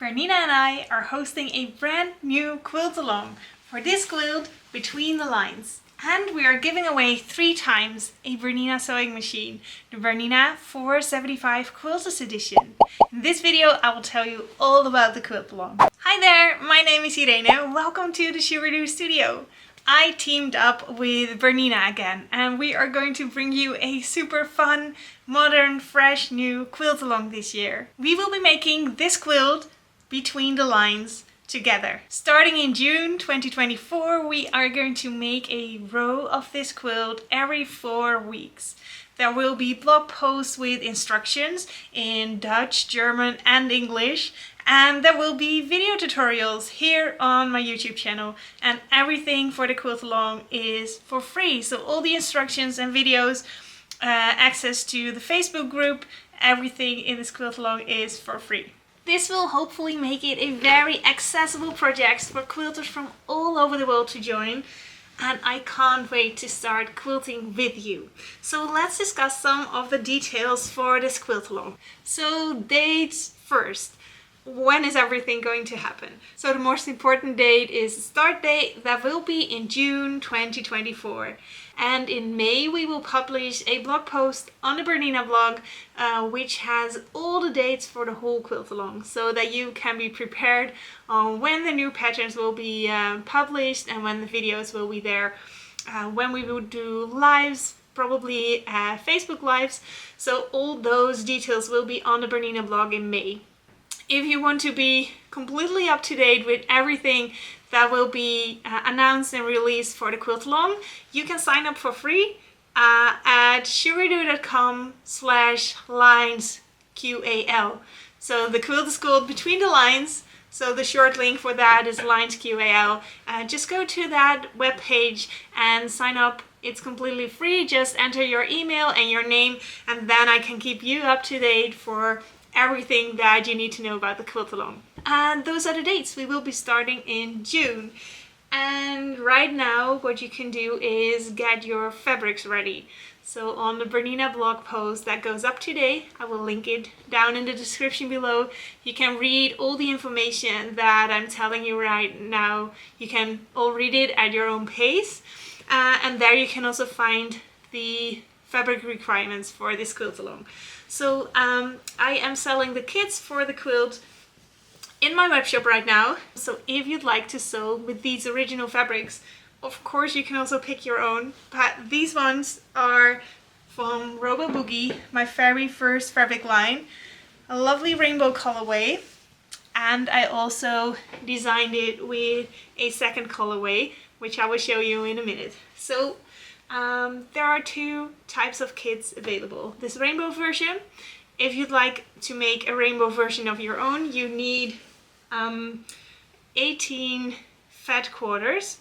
Bernina and I are hosting a brand new quilt along for this quilt Between the Lines. And we are giving away 3 times a Bernina sewing machine, the Bernina 475 Quilters edition. In this video I will tell you all about the quilt along. Hi there, my name is Irene. Welcome to the Sugaridoo studio. I teamed up with Bernina again and we are going to bring you a super fun, modern, fresh new quilt along this year. We will be making this quilt Between the Lines together. Starting in June 2024, we are going to make a row of this quilt every 4 weeks. There will be blog posts with instructions in Dutch, German and English, and there will be video tutorials here on my YouTube channel, and everything for the quilt along is for free. So all the instructions and videos, access to the Facebook group, everything in this quilt along is for free. This will hopefully make it a very accessible project for quilters from all over the world to join, and I can't wait to start quilting with you. So let's discuss some of the details for this quilt along. So dates first. When is everything going to happen? So the most important date is the start date. That will be in June 2024. And in May we will publish a blog post on the Bernina blog which has all the dates for the whole quilt along, so that you can be prepared on when the new patterns will be published and when the videos will be there, when we will do lives, probably Facebook lives. So all those details will be on the Bernina blog in May. If you want to be completely up to date with everything that will be announced and released for the quilt along, you can sign up for free at sugaridoo.com/linesqal. So the quilt is called Between the Lines, so the short link for that is linesqal. Just go to that webpage and sign up. It's completely free. Just enter your email and your name, and then I can keep you up to date for everything that you need to know about the quilt along. And those are the dates. We will be starting in June. And right now what you can do is get your fabrics ready. So on the Bernina blog post that goes up today, I will link it down in the description below. You can read all the information that I'm telling you right now. You can all read it at your own pace. And there you can also find the fabric requirements for this quilt along. So I am selling the kits for the quilt in my webshop right now. So if you'd like to sew with these original fabrics, of course you can also pick your own, but these ones are from Robo Boogie, my very first fabric line. A lovely rainbow colorway, and I also designed it with a second colorway, which I will show you in a minute. So there are 2 types of kits available. This rainbow version, if you'd like to make a rainbow version of your own, you need 18 fat quarters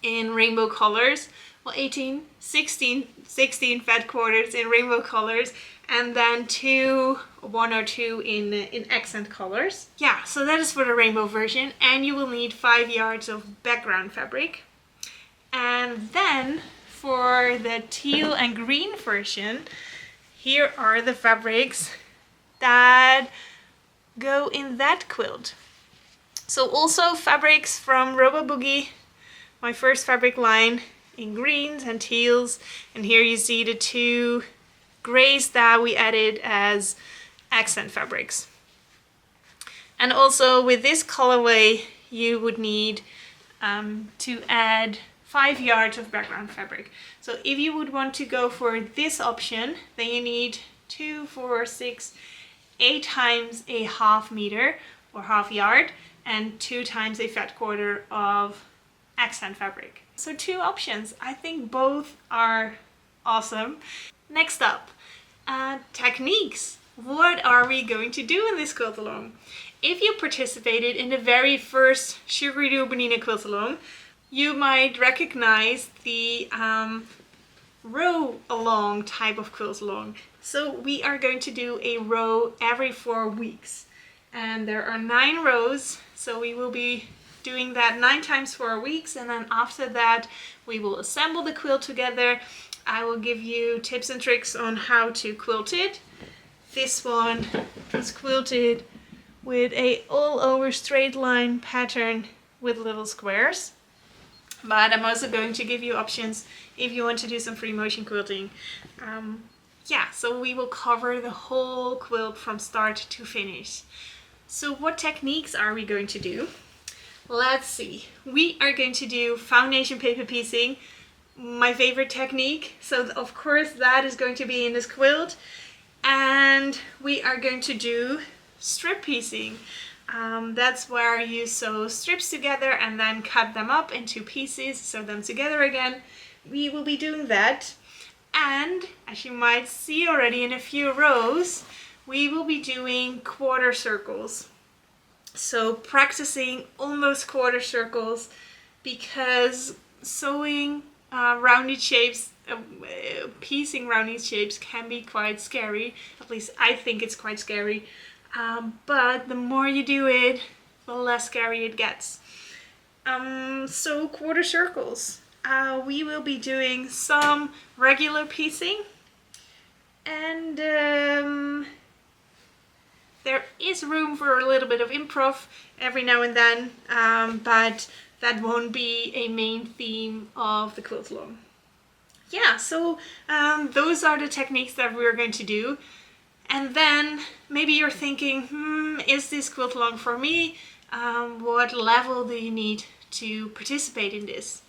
in rainbow colors. Well, 16 fat quarters in rainbow colors, and then 1 or 2 in accent colors. Yeah, so that is for the rainbow version, and you will need 5 yards of background fabric. And then for the teal and green version, here are the fabrics that go in that quilt. So also fabrics from Robo Boogie, my first fabric line, in greens and teals. And here you see the 2 grays that we added as accent fabrics. And also with this colorway you would need to add 5 yards of background fabric. So if you would want to go for this option, then you need 2, 4, 6, 8 times a half meter or half yard, and 2 times a fat quarter of accent fabric. So 2 options. I think both are awesome. Next up, techniques. What are we going to do in this quilt along? If you participated in the very first Sugaridoo Bernina quilt along, you might recognize the row along type of quilt along. So we are going to do a row every 4 weeks. And there are 9 rows, so we will be doing that 9 times 4 weeks, and then after that we will assemble the quilt together. I will give you tips and tricks on how to quilt it. This one was quilted with a all over straight line pattern with little squares. But I'm also going to give you options if you want to do some free motion quilting. Yeah, so we will cover the whole quilt from start to finish. So what techniques are we going to do? Let's see. We are going to do foundation paper piecing, my favorite technique. So of course that is going to be in this quilt. And we are going to do strip piecing. That's where you sew strips together and then cut them up into pieces, sew them together again. We will be doing that. And as you might see already in a few rows, we will be doing quarter circles. So practicing on those quarter circles, because sewing rounded shapes, piecing rounded shapes can be quite scary. At least I think it's quite scary. But the more you do it, the less scary it gets. So quarter circles. We will be doing some regular piecing, and there is room for a little bit of improv every now and then, but that won't be a main theme of the Quilt Along. Yeah, so those are the techniques that we're going to do. And then maybe you're thinking, is this Quilt Along for me? What level do you need to participate in this?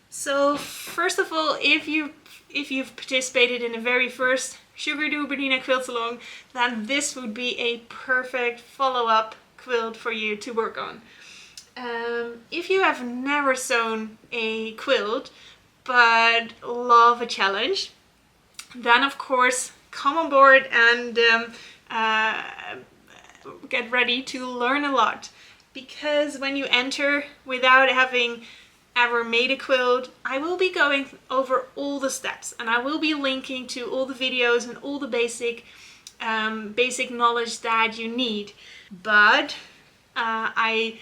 So first of all, if you've participated in the very first Sugaridoo Bernina Quilt Along, then this would be a perfect follow-up quilt for you to work on. If you have never sewn a quilt but love a challenge, then of course come on board and get ready to learn a lot. Because when you enter without having ever made a quilt, I will be going over all the steps, and I will be linking to all the videos and all the basic knowledge that you need. But I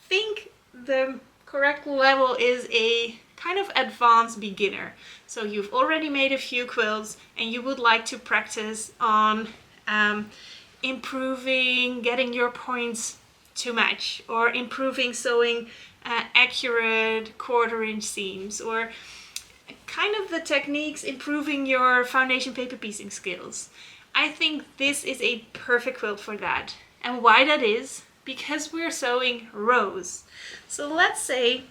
think the correct level is a kind of advanced beginner. So you've already made a few quilts and you would like to practice on improving getting your points to match, or improving sewing accurate 1/4 inch seams, or kind of the techniques, improving your foundation paper piecing skills. I think this is a perfect quilt for that. And why that is? Because we're sewing rows. So let's say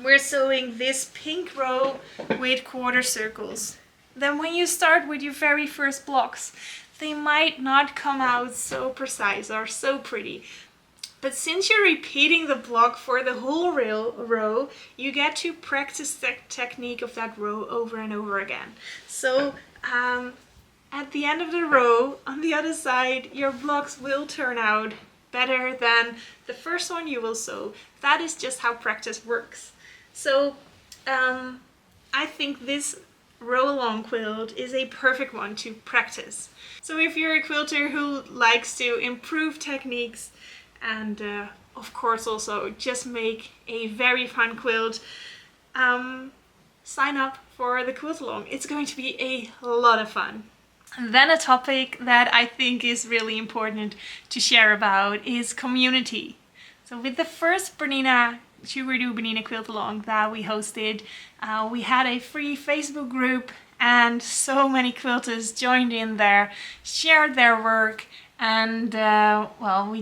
we're sewing this pink row with quarter circles. Then when you start with your very first blocks, they might not come out so precise or so pretty. But since you're repeating the block for the whole row, you get to practice the technique of that row over and over again. So at the end of the row, on the other side, your blocks will turn out better than the first one you will sew. That is just how practice works. So I think this row along quilt is a perfect one to practice. So if you're a quilter who likes to improve techniques and of course also just make a very fun quilt, sign up for the Quilt Along. It's going to be a lot of fun. And then a topic that I think is really important to share about is community. So with the first Sugaridoo Bernina Quilt Along that we hosted, we had a free Facebook group, and so many quilters joined in there, shared their work, and well,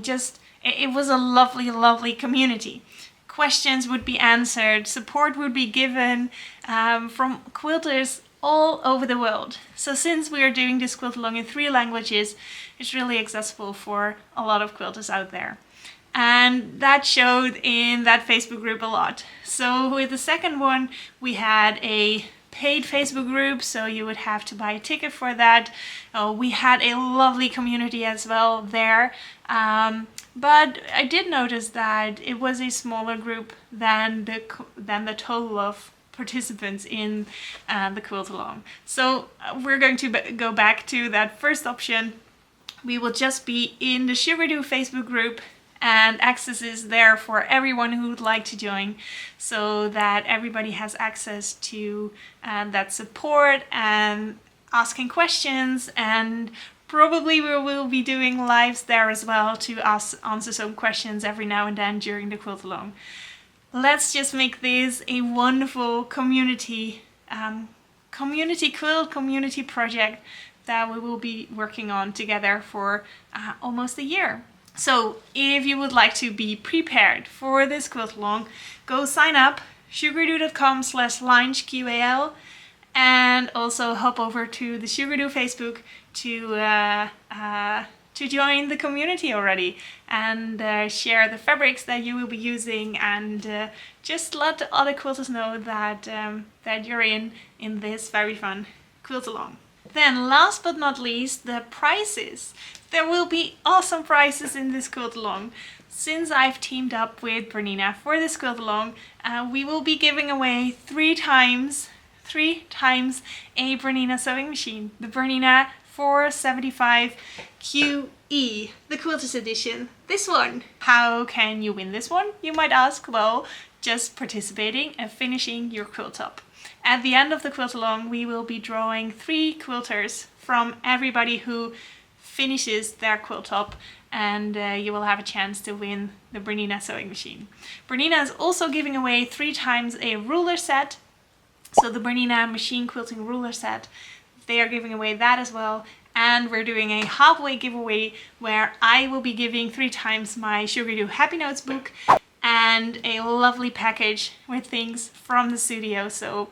it was a lovely, lovely community. Questions would be answered, support would be given from quilters all over the world. So since we are doing this Quilt Along in 3 languages, it's really accessible for a lot of quilters out there. And that showed in that Facebook group a lot. So with the second one, we had a paid Facebook group, so you would have to buy a ticket for that. We had a lovely community as well there. But I did notice that it was a smaller group than the total of participants in the Quilt Along. So we're going to go back to that first option. We will just be in the Sugaridoo Facebook group, and access is there for everyone who would like to join, so that everybody has access to that support and asking questions and Probably we will be doing lives there as well to answer some questions every now and then during the Quilt Along. Let's just make this a wonderful community quilt community project that we will be working on together for almost a year. So if you would like to be prepared for this Quilt Along, go sign up sugaridoo.com/launchqal, and also hop over to the Sugaridoo Facebook to join the community already and share the fabrics that you will be using, and just let the other quilters know that that you're in this very fun Quilt Along. Then last but not least, the prizes. There will be awesome prizes in this Quilt Along. Since I've teamed up with Bernina for this Quilt Along, we will be giving away three times a Bernina sewing machine. The Bernina 475 QE, the Quilters edition. This one. How can you win this one? You might ask. Well, just participating and finishing your quilt top. At the end of the Quilt Along, we will be drawing 3 quilters from everybody who finishes their quilt top, and you will have a chance to win the Bernina sewing machine. Bernina is also giving away 3 times a ruler set. So the Bernina machine quilting ruler set, they are giving away that as well. And we're doing a halfway giveaway where I will be giving 3 times my Sugaridoo Happy Notes book and a lovely package with things from the studio. So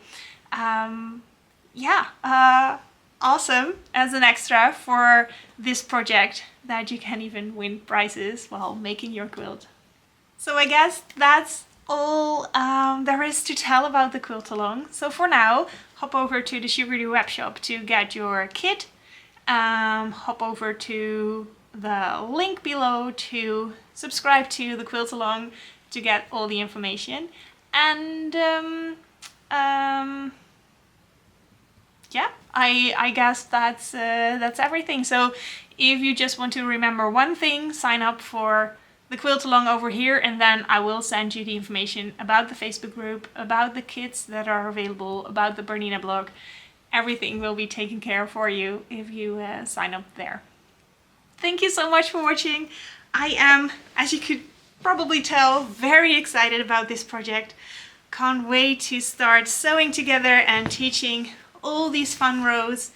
awesome as an extra for this project, that you can even win prizes while making your quilt. So I guess that's all there is to tell about the Quilt Along. So for now, hop over to the Sugaridoo webshop to get your kit. Hop over to the link below to subscribe to the Quilt Along to get all the information. And yeah, I guess that's everything. So if you just want to remember one thing, sign up for the Quilt Along over here, and then I will send you the information about the Facebook group, about the kits that are available, about the Bernina blog. Everything will be taken care of for you if you sign up there. Thank you so much for watching. I am, as you could probably tell, very excited about this project. Can't wait to start sewing together and teaching all these fun rows.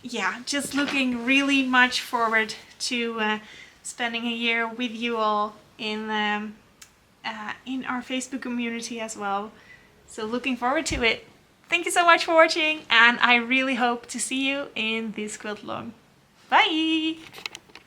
Yeah, just looking really much forward to spending a year with you all in our Facebook community as well. So looking forward to it. Thank you so much for watching, and I really hope to see you in this Quilt Along. Bye!